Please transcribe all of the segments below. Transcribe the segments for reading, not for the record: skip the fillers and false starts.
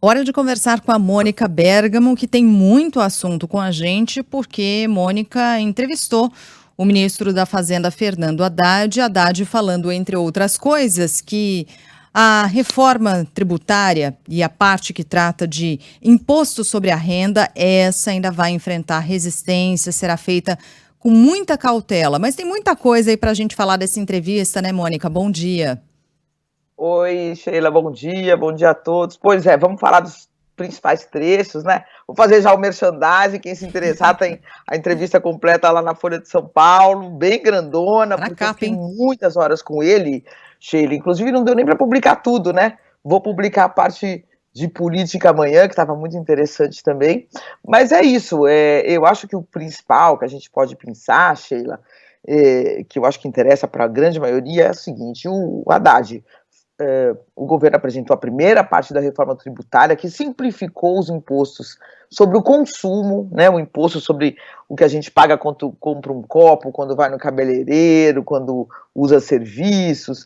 Hora de conversar com a Mônica Bergamo, que tem muito assunto com a gente, porque Mônica entrevistou o ministro da Fazenda, Fernando Haddad. Haddad falando, entre outras coisas, que a reforma tributária e a parte que trata de imposto sobre a renda, essa ainda vai enfrentar resistência, será feita com muita cautela. Mas tem muita coisa aí para a gente falar dessa entrevista, né, Mônica? Bom dia. Oi, Sheila, bom dia a todos. Pois é, vamos falar dos principais trechos, né? Vou fazer já o merchandising, quem se interessar tem a entrevista completa lá na Folha de São Paulo, bem grandona, Tá na porque eu capa, fiquei hein? muitas horas com ele, Sheila. Inclusive não deu nem para publicar tudo, né? Vou publicar a parte de política amanhã, que estava muito interessante também. Mas é isso, eu acho que o principal que a gente pode pensar, Sheila, que eu acho que interessa para a grande maioria é o seguinte: o Haddad, o governo apresentou a primeira parte da reforma tributária, que simplificou os impostos sobre o consumo, né, o imposto sobre o que a gente paga quando compra um copo, quando vai no cabeleireiro, quando usa serviços,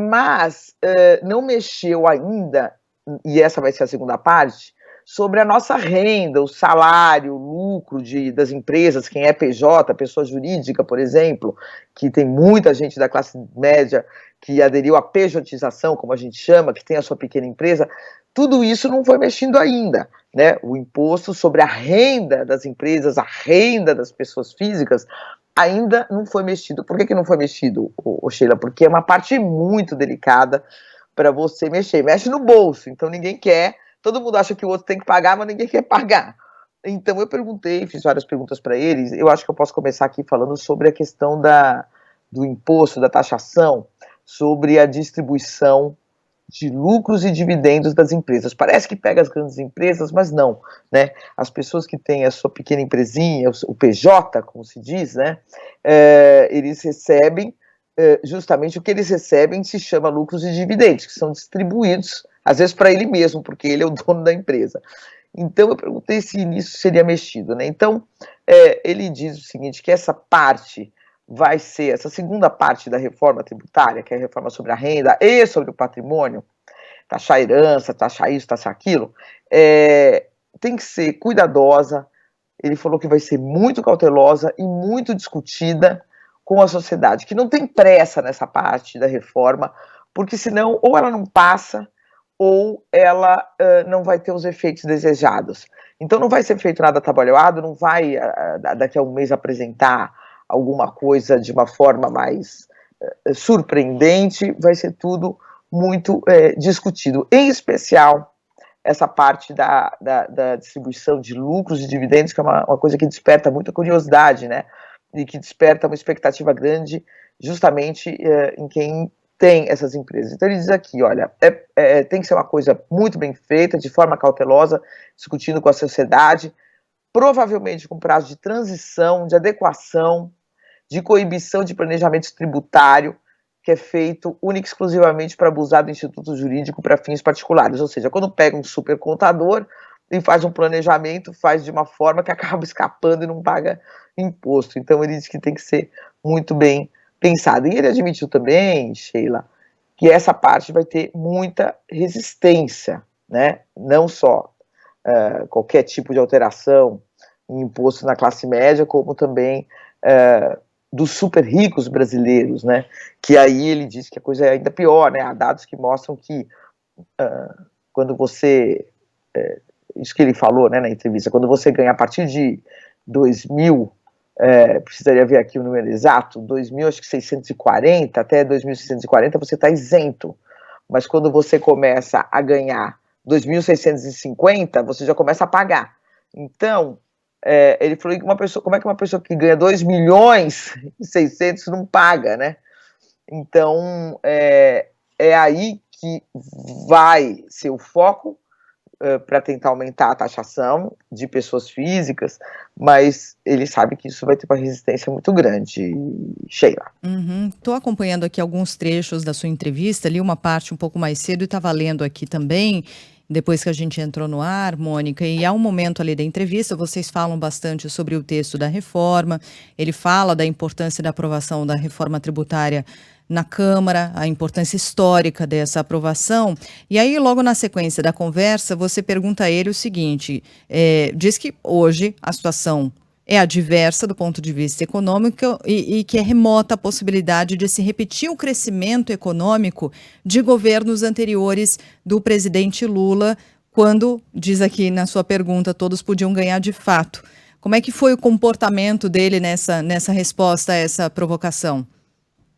mas não mexeu ainda, e essa vai ser a segunda parte, sobre a nossa renda, o salário, o lucro das empresas, quem é PJ, pessoa jurídica, por exemplo, que tem muita gente da classe média que aderiu à pejotização, como a gente chama, que tem a sua pequena empresa, tudo isso não foi mexido ainda, né? O imposto sobre a renda das empresas, a renda das pessoas físicas, ainda não foi mexido. Por que não foi mexido, Sheila? Porque é uma parte muito delicada para você mexer. Mexe no bolso, então ninguém quer, todo mundo acha que o outro tem que pagar, mas ninguém quer pagar. Então eu perguntei, fiz várias perguntas para eles, eu acho que eu posso começar aqui falando sobre a questão do imposto, da taxação, sobre a distribuição de lucros e dividendos das empresas. Parece que pega as grandes empresas, mas não, né? As pessoas que têm a sua pequena empresinha, o PJ, como se diz, né? Eles recebem, justamente o que eles recebem se chama lucros e dividendos, que são distribuídos, às vezes para ele mesmo, porque ele é o dono da empresa. Então eu perguntei se nisso seria mexido, né? Então ele diz o seguinte, que essa parte vai ser, essa segunda parte da reforma tributária, que é a reforma sobre a renda e sobre o patrimônio, taxar herança, taxar isso, taxar aquilo, tem que ser cuidadosa. Ele falou que vai ser muito cautelosa e muito discutida com a sociedade, que não tem pressa nessa parte da reforma, porque senão ou ela não passa ou ela não vai ter os efeitos desejados. Então não vai ser feito nada trabalhado, não vai daqui a um mês apresentar alguma coisa de uma forma mais surpreendente, vai ser tudo muito discutido, em especial essa parte da distribuição de lucros e dividendos, que é uma coisa que desperta muita curiosidade, né? E que desperta uma expectativa grande justamente em quem tem essas empresas. Então ele diz aqui, olha, tem que ser uma coisa muito bem feita, de forma cautelosa, discutindo com a sociedade, provavelmente com prazo de transição, de adequação, de coibição de planejamento tributário, que é feito única e exclusivamente para abusar do instituto jurídico para fins particulares. Ou seja, quando pega um super contador e faz um planejamento, faz de uma forma que acaba escapando e não paga imposto. Então ele diz que tem que ser muito bem pensado. E ele admitiu também, Sheila, que essa parte vai ter muita resistência, né? Não só qualquer tipo de alteração em imposto na classe média, como também dos super ricos brasileiros, né? Que aí ele diz que a coisa é ainda pior, né? Há dados que mostram que quando você, isso que ele falou, né, na entrevista, quando você ganha a partir de 2.000, precisaria ver aqui o número exato, 2.000, acho que 640, até 2.640 você está isento, mas quando você começa a ganhar 2.650, você já começa a pagar. Então, ele falou que como é que uma pessoa que ganha 2 milhões e 600 não paga, né? Então, é aí que vai ser o foco para tentar aumentar a taxação de pessoas físicas, mas ele sabe que isso vai ter uma resistência muito grande, Sheila. Estou acompanhando aqui alguns trechos da sua entrevista, li uma parte um pouco mais cedo e estava lendo aqui também, depois que a gente entrou no ar, Mônica, e há um momento ali da entrevista, vocês falam bastante sobre o texto da reforma, ele fala da importância da aprovação da reforma tributária na Câmara, a importância histórica dessa aprovação. E aí, logo na sequência da conversa, você pergunta a ele o seguinte: diz que hoje a situação é adversa do ponto de vista econômico e que é remota a possibilidade de se repetir o crescimento econômico de governos anteriores do presidente Lula, quando, diz aqui na sua pergunta, todos podiam ganhar de fato. Como é que foi o comportamento dele nessa resposta a essa provocação?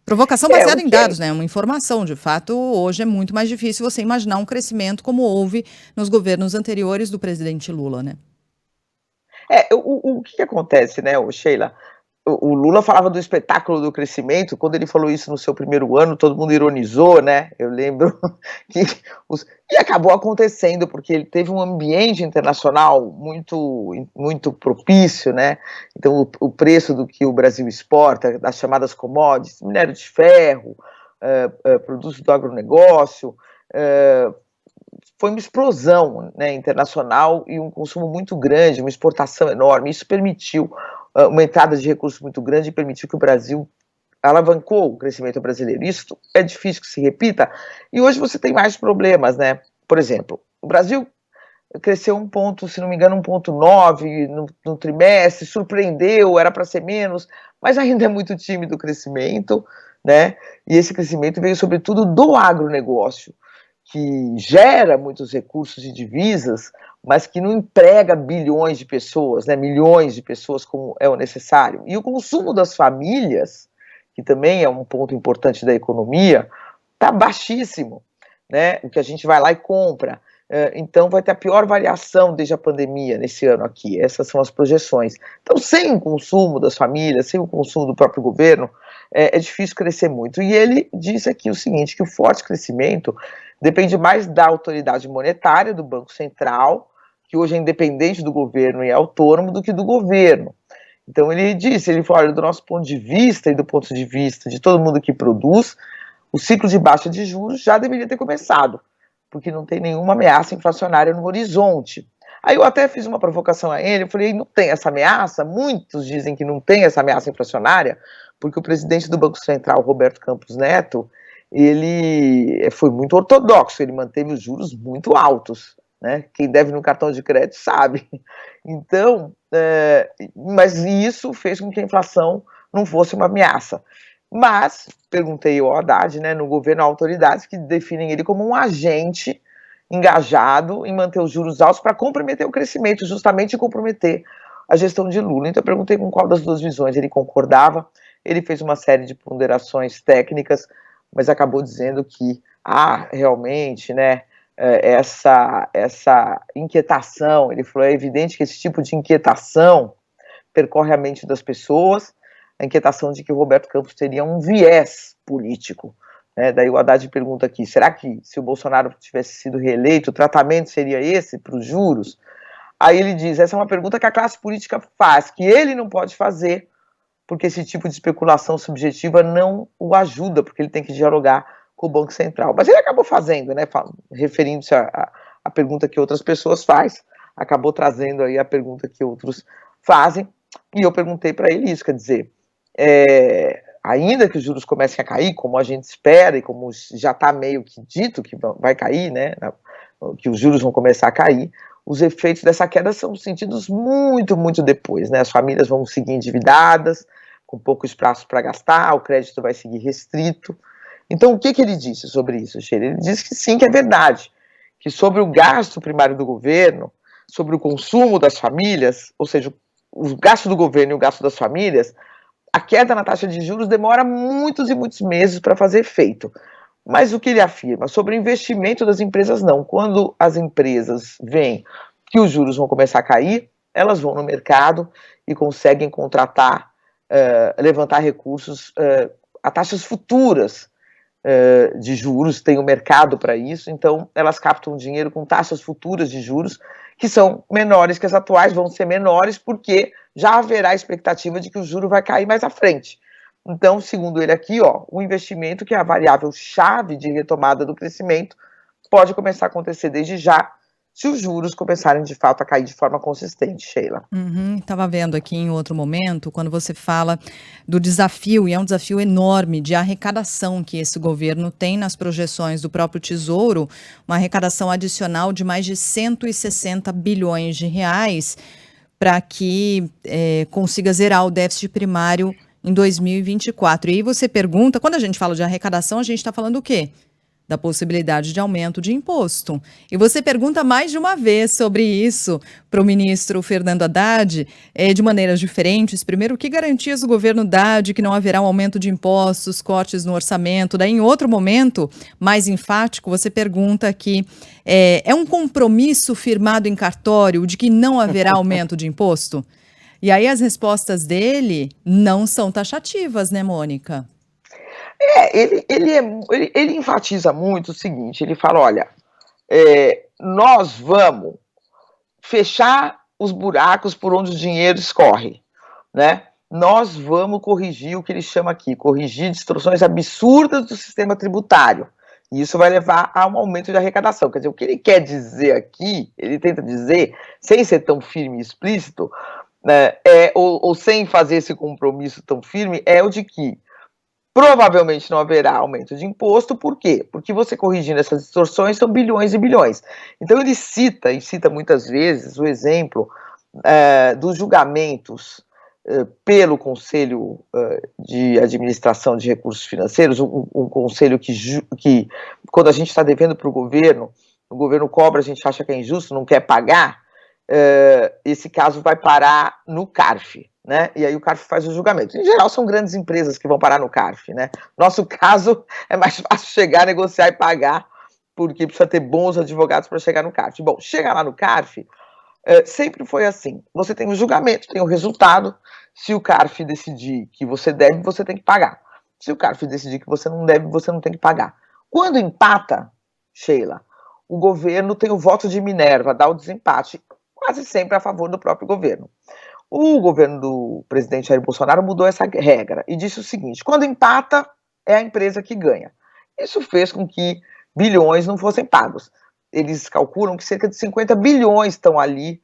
Provocação baseada em dados, né? Uma informação. De fato, hoje é muito mais difícil você imaginar um crescimento como houve nos governos anteriores do presidente Lula, né? O que acontece, né, Sheila? O Lula falava do espetáculo do crescimento. Quando ele falou isso no seu primeiro ano, todo mundo ironizou, né? Eu lembro que e acabou acontecendo, porque ele teve um ambiente internacional muito propício, né? Então, o preço do que o Brasil exporta, das chamadas commodities, minério de ferro, produtos do agronegócio, foi uma explosão, né, internacional e um consumo muito grande, uma exportação enorme. Isso permitiu uma entrada de recursos muito grande e permitiu que o Brasil alavancou o crescimento brasileiro. Isso é difícil que se repita, e hoje você tem mais problemas, né? Por exemplo, o Brasil cresceu um ponto, se não me engano, 1,9 no trimestre, surpreendeu, era para ser menos, mas ainda é muito tímido o crescimento, né? E esse crescimento veio sobretudo do agronegócio, que gera muitos recursos e divisas, mas que não emprega bilhões de pessoas, né, milhões de pessoas como é o necessário. E o consumo das famílias, que também é um ponto importante da economia, está baixíssimo, né? O que a gente vai lá e compra. Então vai ter a pior variação desde a pandemia nesse ano aqui. Essas são as projeções. Então, sem o consumo das famílias, sem o consumo do próprio governo, é difícil crescer muito. E ele disse aqui o seguinte, que o forte crescimento depende mais da autoridade monetária, do Banco Central, que hoje é independente do governo e é autônomo, do que do governo. Então ele falou, olha, do nosso ponto de vista e do ponto de vista de todo mundo que produz, o ciclo de baixa de juros já deveria ter começado, porque não tem nenhuma ameaça inflacionária no horizonte. Aí eu até fiz uma provocação a ele, eu falei, não tem essa ameaça? Muitos dizem que não tem essa ameaça inflacionária, porque o presidente do Banco Central, Roberto Campos Neto, ele foi muito ortodoxo, ele manteve os juros muito altos, né? Quem deve no cartão de crédito sabe. Então, mas isso fez com que a inflação não fosse uma ameaça. Mas, perguntei ao Haddad, né, no governo há autoridades que definem ele como um agente engajado em manter os juros altos para comprometer o crescimento, justamente comprometer a gestão de Lula. Então eu perguntei com qual das duas visões ele concordava, ele fez uma série de ponderações técnicas, mas acabou dizendo que, realmente, né, essa inquietação, ele falou, é evidente que esse tipo de inquietação percorre a mente das pessoas, a inquietação de que o Roberto Campos teria um viés político. Né? Daí o Haddad pergunta aqui, será que se o Bolsonaro tivesse sido reeleito, o tratamento seria esse para os juros? Aí ele diz, essa é uma pergunta que a classe política faz, que ele não pode fazer, porque esse tipo de especulação subjetiva não o ajuda, porque ele tem que dialogar com o Banco Central. Mas ele acabou fazendo, né, referindo-se à pergunta que outras pessoas fazem, acabou trazendo aí a pergunta que outros fazem, e eu perguntei para ele isso, quer dizer, ainda que os juros comecem a cair, como a gente espera, e como já está meio que dito que vai cair, né, que os juros vão começar a cair, os efeitos dessa queda são sentidos muito, muito depois, né? As famílias vão seguir endividadas, com pouco espaço para gastar, o crédito vai seguir restrito. Então, o que ele disse sobre isso, Sheila? Ele disse que sim, que é verdade, que sobre o gasto primário do governo, sobre o consumo das famílias, ou seja, o gasto do governo e o gasto das famílias, a queda na taxa de juros demora muitos e muitos meses para fazer efeito. Mas o que ele afirma sobre o investimento das empresas, não. Quando as empresas veem que os juros vão começar a cair, elas vão no mercado e conseguem contratar, levantar recursos a taxas futuras de juros, tem o mercado para isso, então elas captam dinheiro com taxas futuras de juros que são menores que as atuais, vão ser menores porque já haverá expectativa de que o juro vai cair mais à frente. Então, segundo ele aqui, o investimento, que é a variável chave de retomada do crescimento, pode começar a acontecer desde já, se os juros começarem de fato a cair de forma consistente, Sheila. Estava vendo aqui em outro momento, quando você fala do desafio, e é um desafio enorme de arrecadação que esse governo tem nas projeções do próprio Tesouro, uma arrecadação adicional de mais de 160 bilhões de reais para que consiga zerar o déficit primário em 2024. E aí você pergunta, quando a gente fala de arrecadação, a gente está falando o quê? Da possibilidade de aumento de imposto. E você pergunta mais de uma vez sobre isso para o ministro Fernando Haddad, de maneiras diferentes. Primeiro, que garantias o governo dá de que não haverá um aumento de impostos, cortes no orçamento? Daí, em outro momento, mais enfático, você pergunta que é um compromisso firmado em cartório de que não haverá aumento de imposto? E aí as respostas dele não são taxativas, né, Mônica? Ele enfatiza muito o seguinte, ele fala, olha, nós vamos fechar os buracos por onde o dinheiro escorre, né? Nós vamos corrigir o que ele chama aqui, corrigir distorções absurdas do sistema tributário. E isso vai levar a um aumento de arrecadação. Quer dizer, o que ele quer dizer aqui, ele tenta dizer, sem ser tão firme e explícito, né, ou sem fazer esse compromisso tão firme, é o de que provavelmente não haverá aumento de imposto, por quê? Porque você corrigindo essas distorções são bilhões e bilhões. Então ele cita, e cita muitas vezes, o exemplo dos julgamentos pelo Conselho de Administração de Recursos Financeiros, um conselho que quando a gente está devendo para o governo cobra, a gente acha que é injusto, não quer pagar, esse caso vai parar no CARF, né? E aí o CARF faz o julgamento. Em geral, são grandes empresas que vão parar no CARF, né? Nosso caso é mais fácil chegar, negociar e pagar, porque precisa ter bons advogados para chegar no CARF. Bom, chega lá no CARF, sempre foi assim. Você tem o julgamento, tem o resultado. Se o CARF decidir que você deve, você tem que pagar. Se o CARF decidir que você não deve, você não tem que pagar. Quando empata, Sheila, o governo tem o voto de Minerva, dá o desempate, quase sempre a favor do próprio governo. O governo do presidente Jair Bolsonaro mudou essa regra e disse o seguinte: quando empata, é a empresa que ganha. Isso fez com que bilhões não fossem pagos. Eles calculam que cerca de 50 bilhões estão ali,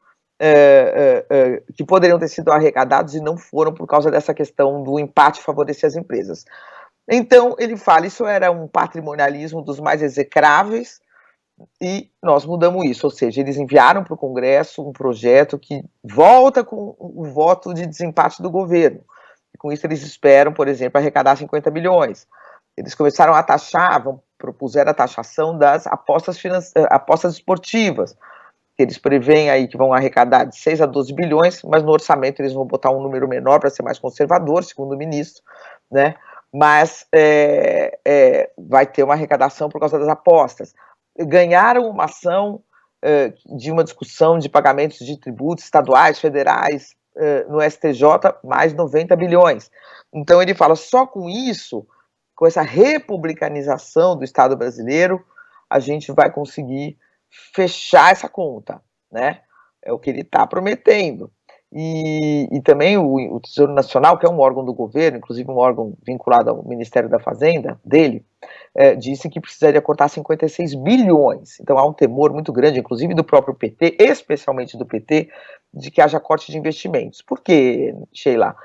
que poderiam ter sido arrecadados e não foram por causa dessa questão do empate favorecer as empresas. Então, ele fala, isso era um patrimonialismo dos mais execráveis, e nós mudamos isso, ou seja, eles enviaram para o Congresso um projeto que volta com o voto de desempate do governo. E com isso eles esperam, por exemplo, arrecadar 50 bilhões. Eles começaram a taxar, propuseram a taxação das apostas esportivas, que eles preveem aí que vão arrecadar de 6 a 12 bilhões, mas no orçamento eles vão botar um número menor para ser mais conservador, segundo o ministro, né? Mas vai ter uma arrecadação por causa das apostas. Ganharam uma ação de uma discussão de pagamentos de tributos estaduais, federais, no STJ, mais 90 bilhões. Então ele fala, só com isso, com essa republicanização do Estado brasileiro, a gente vai conseguir fechar essa conta, né? É o que ele está prometendo. E também o Tesouro Nacional, que é um órgão do governo, inclusive um órgão vinculado ao Ministério da Fazenda, dele, disse que precisaria cortar 56 bilhões. Então há um temor muito grande, inclusive do próprio PT, especialmente do PT, de que haja corte de investimentos. Por quê, Sheila?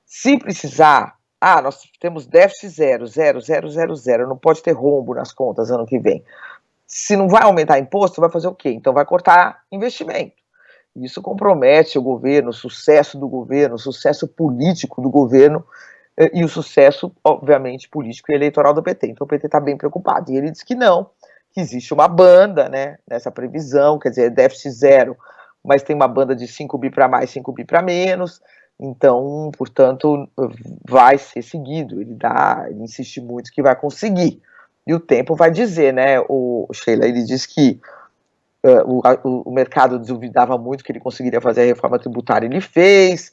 Se precisar, nós temos déficit zero, não pode ter rombo nas contas ano que vem. Se não vai aumentar imposto, vai fazer o quê? Então vai cortar investimento. Isso compromete o governo, o sucesso do governo, o sucesso político do governo e o sucesso, obviamente, político e eleitoral do PT. Então o PT está bem preocupado. E ele diz que não, que existe uma banda, né, nessa previsão, quer dizer, é déficit zero, mas tem uma banda de 5 bi para mais, 5 bi para menos. Então, portanto, vai ser seguido. Ele insiste muito que vai conseguir. E o tempo vai dizer, né, Sheila, ele diz que o mercado duvidava muito que ele conseguiria fazer a reforma tributária, ele fez,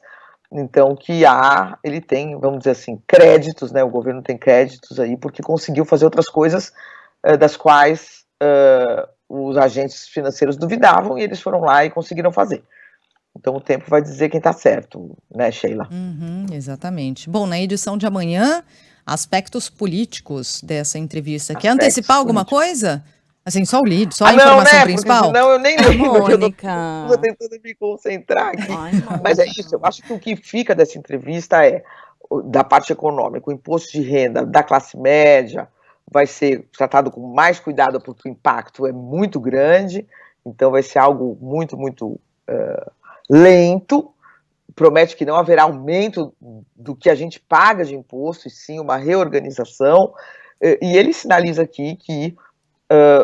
então que ele tem, vamos dizer assim, créditos, né, o governo tem créditos aí, porque conseguiu fazer outras coisas das quais os agentes financeiros duvidavam, e eles foram lá e conseguiram fazer. Então o tempo vai dizer quem está certo, né, Sheila? Exatamente. Bom, na edição de amanhã, aspectos políticos dessa entrevista. Quer antecipar alguma coisa? Assim, só o lead, só a não, informação né? principal? Porque senão eu nem lembro. Mônica. Eu tô tentando me concentrar aqui. Ai, Mas é Mônica. isso, eu acho que o que fica dessa entrevista é, da parte econômica, o imposto de renda da classe média vai ser tratado com mais cuidado porque o impacto é muito grande, então vai ser algo muito, muito lento, promete que não haverá aumento do que a gente paga de imposto, e sim uma reorganização, e ele sinaliza aqui que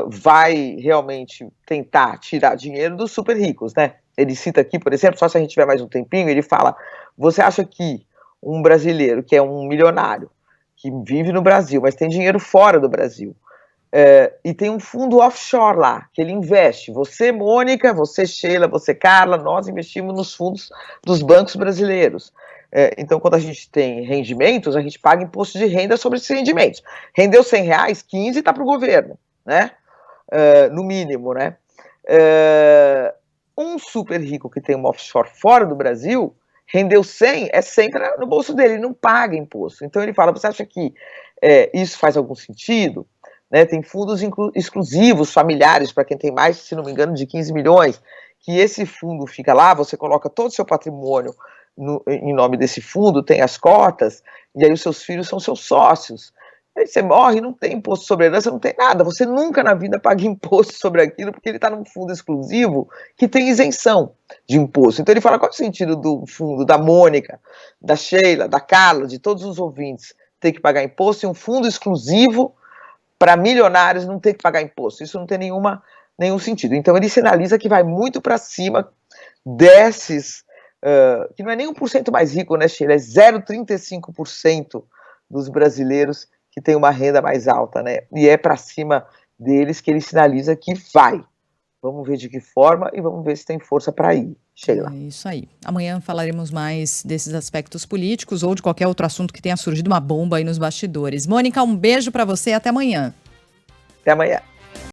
vai realmente tentar tirar dinheiro dos super ricos, né? Ele cita aqui, por exemplo, só se a gente tiver mais um tempinho, ele fala, você acha que um brasileiro que é um milionário, que vive no Brasil, mas tem dinheiro fora do Brasil, e tem um fundo offshore lá, que ele investe, você, Mônica, você, Sheila, você, Carla, nós investimos nos fundos dos bancos brasileiros. Então, quando a gente tem rendimentos, a gente paga imposto de renda sobre esses rendimentos. Rendeu R$100, 15 está para o governo, né? No mínimo, né? Um super rico que tem uma offshore fora do Brasil, rendeu 100, é 100 no bolso dele, ele não paga imposto. Então ele fala, você acha que isso faz algum sentido? Né, tem fundos exclusivos familiares para quem tem mais, se não me engano, de 15 milhões, que esse fundo fica lá, você coloca todo o seu patrimônio em nome desse fundo, tem as cotas, e aí os seus filhos são seus sócios. Aí você morre, não tem imposto sobre herança, não tem nada, você nunca na vida paga imposto sobre aquilo, porque ele está num fundo exclusivo que tem isenção de imposto. Então ele fala, qual é o sentido do fundo da Mônica, da Sheila, da Carla, de todos os ouvintes, ter que pagar imposto, e um fundo exclusivo para milionários não ter que pagar imposto? Isso não tem nenhum sentido. Então ele sinaliza que vai muito para cima desses, que não é nem 1% mais rico, né, Sheila? É 0,35% dos brasileiros que tem uma renda mais alta, né? E é para cima deles que ele sinaliza que vai. Vamos ver de que forma e vamos ver se tem força para ir. Sheila. É isso aí. Amanhã falaremos mais desses aspectos políticos ou de qualquer outro assunto que tenha surgido uma bomba aí nos bastidores. Mônica, um beijo para você e até amanhã. Até amanhã.